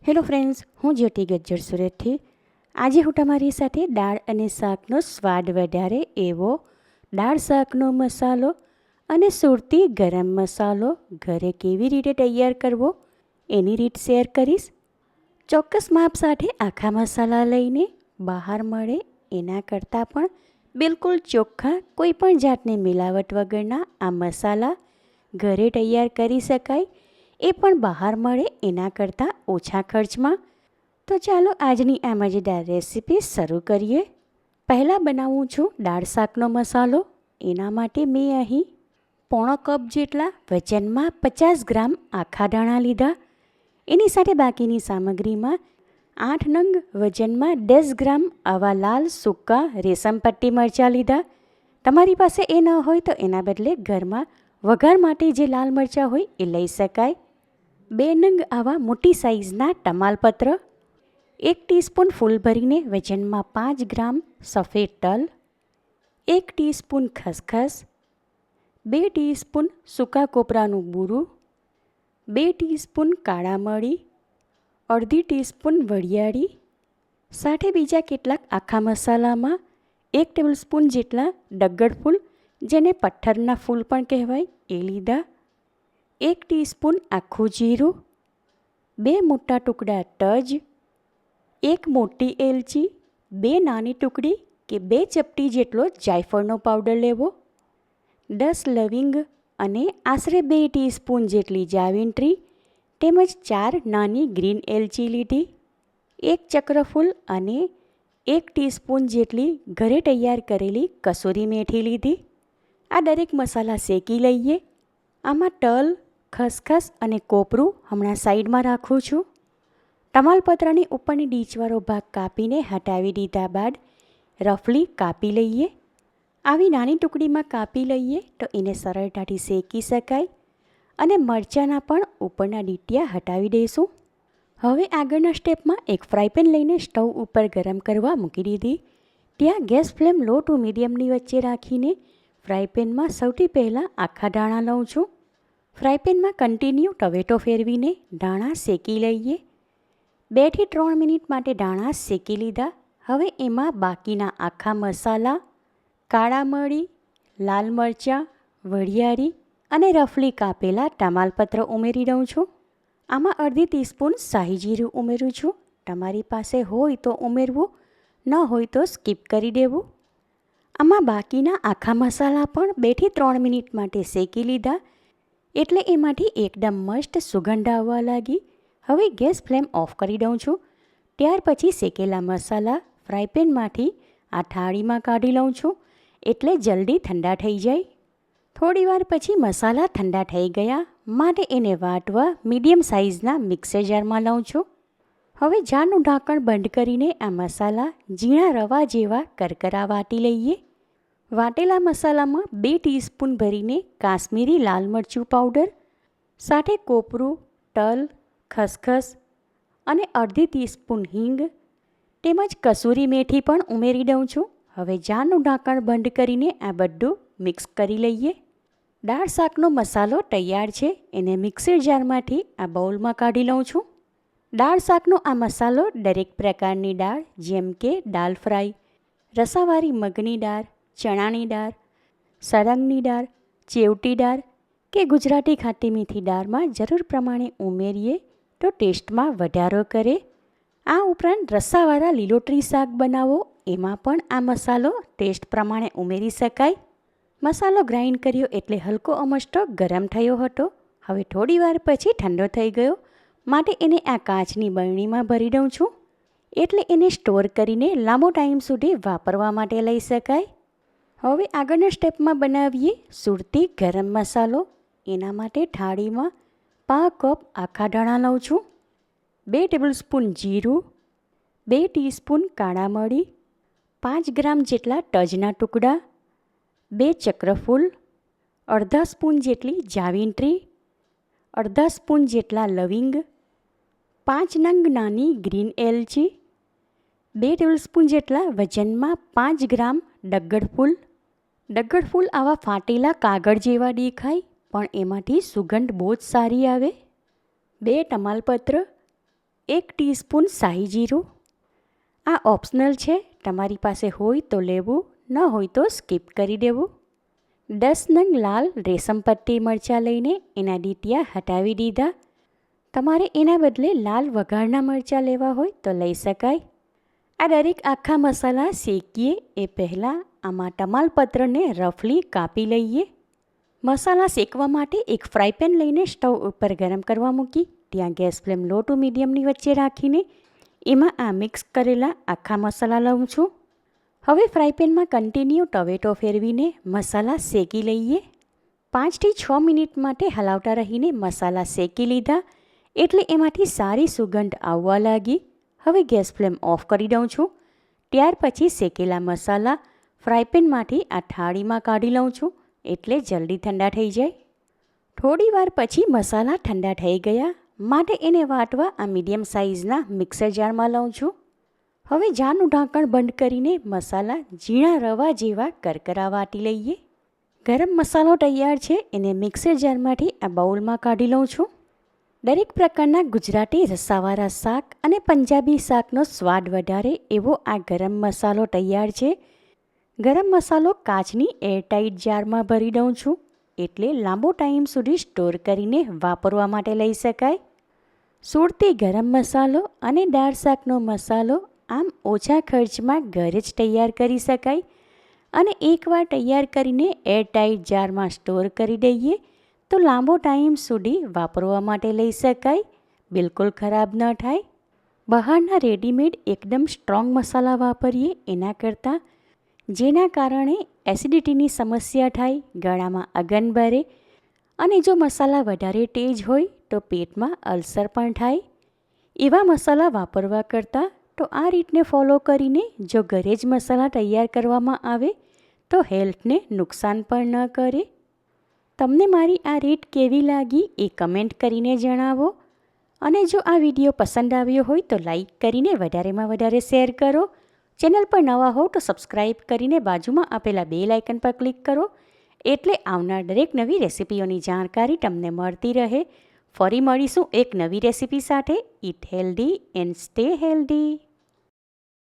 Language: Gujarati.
હેલો ફ્રેન્ડ્સ, હું જ્યોતિ ગજ્જર સુરતથી. આજે હું તમારી સાથે દાળ અને શાકનો સ્વાદ વધારે એવો દાળ શાકનો મસાલો અને સુરતી ગરમ મસાલો ઘરે કેવી રીતે તૈયાર કરવો એની રીત શેર કરીશ. ચોક્કસ માપ સાથે આખા મસાલા લઈને બહાર મળે એના કરતાં પણ બિલકુલ ચોખ્ખા કોઈ પણ જાતની મિલાવટ વગરના આ મસાલા ઘરે તૈયાર કરી શકાય, એ પણ બહાર મળે એના કરતાં ઓછા ખર્ચમાં. તો ચાલો આજની આ મજેદાર રેસીપી શરૂ કરીએ. પહેલાં બનાવું છું દાળ શાકનો મસાલો. એના માટે મેં અહીં પોણો કપ જેટલા વજનમાં 50 ગ્રામ આખા ધાણા લીધા. એની સાથે બાકીની સામગ્રીમાં 8 નંગ વજનમાં 10 ગ્રામ આવા લાલ સૂકા રેશમ પટ્ટી મરચાં લીધા. તમારી પાસે એ ન હોય તો એના બદલે ઘરમાં વઘાર માટે જે લાલ મરચાં હોય એ લઈ શકાય. 2 નંગ આવા મોટી સાઇઝના તમાલપત્ર, 1 ટીસ્પૂન ફૂલ ભરીને વજનમાં 5 ગ્રામ સફેદ તલ, 1 ટીસ્પૂન ખસખસ, 2 ટીસ્પૂન સૂકા કોપરાનું બૂરું, 2 ટીસ્પૂન કાળા મરી, અડધી ટીસ્પૂન વરિયાળી, સાથે બીજા કેટલાક આખા મસાલામાં 1 ટેબલસ્પૂન જેટલા ડગર ફૂલ, જેને પથ્થરના ફૂલ પણ કહેવાય, એ લીધા. 1 ટીસ્પૂન આખું જીરું, 2 મોટા ટુકડા તજ, 1 મોટી એલચી, 2 નાની ટુકડી કે 2 ચપટી જેટલો જાયફળનો પાવડર લેવો, 10 લવિંગ અને આશરે 2 ટીસ્પૂન જેટલી જાવિત્રી તેમજ 4 નાની ગ્રીન એલચી લીધી, 1 ચક્રફૂલ અને 1 ટીસ્પૂન જેટલી ઘરે તૈયાર કરેલી કસૂરી મેથી લીધી. આ દરેક મસાલા શેકી લઈએ. આમાં તલ, ખસખસ અને કોપરું હમણાં સાઈડમાં રાખું છું. તમાલપત્રની ઉપરની ડીચવાળો ભાગ કાપીને હટાવી દીધા બાદ રફલી કાપી લઈએ. આવી નાની ટુકડીમાં કાપી લઈએ તો એને સરળતાથી શેકી શકાય. અને મરચાંના પણ ઉપરના ડીટિયા હટાવી દઈશું. હવે આગળના સ્ટેપમાં એક ફ્રાયપેન લઈને સ્ટવ ઉપર ગરમ કરવા મૂકી દીધી. ત્યાં ગેસ ફ્લેમ લો ટુ મીડિયમની વચ્ચે રાખીને ફ્રાયપેનમાં સૌથી પહેલાં આખા ધાણા લઉં છું. ફ્રાયપેનમાં કન્ટિન્યુ ટવેટો ફેરવીને ધાણા શેકી લઈએ. 2 થી 3 મિનિટ માટે ધાણા શેકી લીધા. હવે એમાં બાકીના આખા મસાલા, કાળા મરી, લાલ મરચાં, વરિયાળી અને રફલી કાપેલા તમાલપત્ર ઉમેરી દઉં છું. આમાં અડધી ટીસ્પૂન શાહી જીરું ઉમેરું છું. તમારી પાસે હોય તો ઉમેરવું, ન હોય તો સ્કીપ કરી દેવું. આમાં બાકીના આખા મસાલા પણ 2 થી 3 મિનિટ માટે શેકી લીધા, એટલે એમાંથી એકદમ મસ્ત સુગંધ આવવા લાગી. હવે ગેસ ફ્લેમ ઓફ કરી દઉં છું. ત્યાર પછી શેકેલા મસાલા ફ્રાયપેનમાંથી આ થાળીમાં કાઢી લઉં છું, એટલે જલ્દી ઠંડા થઈ જાય. થોડીવાર પછી મસાલા ઠંડા થઈ ગયા માટે એને વાટવા મીડિયમ સાઇઝના મિક્સર જારમાં લઉં છું. હવે જારનું ઢાંકણ બંધ કરીને આ મસાલા ઝીણા રવા જેવા કરકરા વાટી લઈએ. વાટેલા મસાલામાં 2 ટીસ્પૂન ભરીને કાશ્મીરી લાલ મરચું પાવડર, સાથે કોપરું, તલ, ખસખસ અને અડધી ટીસ્પૂન હિંગ તેમજ કસૂરી મેથી પણ ઉમેરી દઉં છું. હવે જારનું ઢાંકણ બંધ કરીને આ બધું મિક્સ કરી લઈએ. દાળ શાકનો મસાલો તૈયાર છે. એને મિક્સર જારમાંથી આ બાઉલમાં કાઢી લઉં છું. દાળ શાકનો આ મસાલો દરેક પ્રકારની દાળ જેમ કે દાલ ફ્રાય, રસાવાળી મગની દાળ, ચણાની દાળ, સળંગની દાળ, ચેવટી દાળ કે ગુજરાતી ખાટી મીઠી દાળમાં જરૂર પ્રમાણે ઉમેરીએ તો ટેસ્ટમાં વધારો કરે. આ ઉપરાંત રસાવાળા લીલોતરી શાક બનાવો એમાં પણ આ મસાલો ટેસ્ટ પ્રમાણે ઉમેરી શકાય. મસાલો ગ્રાઇન્ડ કર્યો એટલે હલકો અમસ્તો ગરમ થયો હતો. હવે થોડીવાર પછી ઠંડો થઈ ગયો માટે એને આ કાચની બરણીમાં ભરી દઉં છું, એટલે એને સ્ટોર કરીને લાંબો ટાઈમ સુધી વાપરવા માટે લઈ શકાય. હવે આગળના સ્ટેપમાં બનાવીએ સુરતી ગરમ મસાલો. એના માટે થાળીમાં 5 કપ આખા ધાણા લઉં છું, 2 ટેબલસ્પૂન જીરું, 2 ટીસ્પૂન કાળા મરી, 5 ગ્રામ જેટલા તજના ટુકડા, 2 ચક્રફૂલ, અડધા સ્પૂન જેટલી જાવિત્રી, અડધા સ્પૂન જેટલા લવિંગ, 5 નંગ નાની ગ્રીન એલચી, 2 ટેબલસ્પૂન જેટલા વજનમાં 5 ગ્રામ ડગર ફૂલ. ડગર ફૂલ આવા ફાટેલા કાગળ જેવા દેખાય પણ એમાંથી સુગંધ બહુ જ સારી આવે. 2 તમાલપત્ર, 1 ટીસ્પૂન શાહી જીરું. આ ઓપ્શનલ છે, તમારી પાસે હોય તો લેવું, ન હોય તો સ્કીપ કરી દેવું. 10 નંગ લાલ રેશમ પટ્ટી મરચાં લઈને એના ડીટિયા હટાવી દીધા. તમારે એના બદલે લાલ વઘારના મરચાં લેવા હોય તો લઈ શકાય. આ દરેક આખા મસાલા શેકીએ એ પહેલાં આમાં તમાલપત્રને રફલી કાપી લઈએ. મસાલા શેકવા માટે એક ફ્રાય પેન લઈને સ્ટવ ઉપર ગરમ કરવા મૂકી ત્યાં ગેસ ફ્લેમ લો ટુ મીડિયમની વચ્ચે રાખીને એમાં આ મિક્સ કરેલા આખા મસાલા લઉં છું. હવે ફ્રાય પેનમાં કન્ટિન્યુ ટવેટો ફેરવીને મસાલા શેકી લઈએ. 5થી 6 મિનિટ માટે હલાવતા રહીને મસાલા શેકી લીધા એટલે એમાંથી સારી સુગંધ આવવા લાગી. હવે ગેસ ફ્લેમ ઓફ કરી દઉં છું. ત્યાર પછી શેકેલા મસાલા ફ્રાય પેનમાંથી આ થાળીમાં કાઢી લઉં છું એટલે જલ્દી ઠંડા થઈ જાય. થોડી વાર પછી મસાલા ઠંડા થઈ ગયા માટે એને વાટવા આ મીડિયમ સાઇઝના મિક્સર જારમાં લઉં છું. હવે જારનું ઢાંકણ બંધ કરીને મસાલા ઝીણા રવા જેવા કરકરા વાટી લઈએ. ગરમ મસાલો તૈયાર છે, એને મિક્સર જારમાંથી આ બાઉલમાં કાઢી લઉં છું. દરેક પ્રકારના ગુજરાતી રસાવાળા શાક અને પંજાબી શાકનો સ્વાદ વધારે એવો આ ગરમ મસાલો તૈયાર છે. ગરમ મસાલો કાચની એરટાઇટ જારમાં ભરી દઉં છું એટલે લાંબો ટાઈમ સુધી સ્ટોર કરીને વાપરવા માટે લઈ શકાય. સુરતી ગરમ મસાલો અને દાળ શાકનો મસાલો આમ ઓછા ખર્ચમાં ઘરે જ તૈયાર કરી શકાય અને એકવાર તૈયાર કરીને એરટાઇટ જારમાં સ્ટોર કરી દઈએ તો લાંબો ટાઈમ સુધી વાપરવા માટે લઈ શકાય, બિલકુલ ખરાબ ન થાય. બહારના રેડીમેડ એકદમ સ્ટ્રોંગ મસાલા વાપરીએ એના કરતાં જેના કારણે એસિડિટીની સમસ્યા થાય, ગળામાં અગન ભરે અને જો મસાલા વધારે તેજ હોય તો પેટમાં અલ્સર પણ થાય. એવા મસાલા વાપરવા કરતાં તો આ રીતને ફોલો કરીને જો ઘરે જ મસાલા તૈયાર કરવામાં આવે તો હેલ્થને નુકસાન પણ ન કરે. તમને મારી આ રીત કેવી લાગી એ કમેન્ટ કરીને જણાવો અને જો આ વિડીયો પસંદ આવ્યો હોય તો લાઈક કરીને વધારેમાં વધારે શેર કરો. ચેનલ પર નવા હો તો સબસ્ક્રાઈબ કરીને બાજુમાં આપેલા બેલ આઇકન પર ક્લિક કરો એટલે આવનાર દરેક નવી રેસિપીઓની જાણકારી તમને મળતી રહે. ફરી મળીશું એક નવી રેસિપી સાથે. Eat healthy and stay healthy.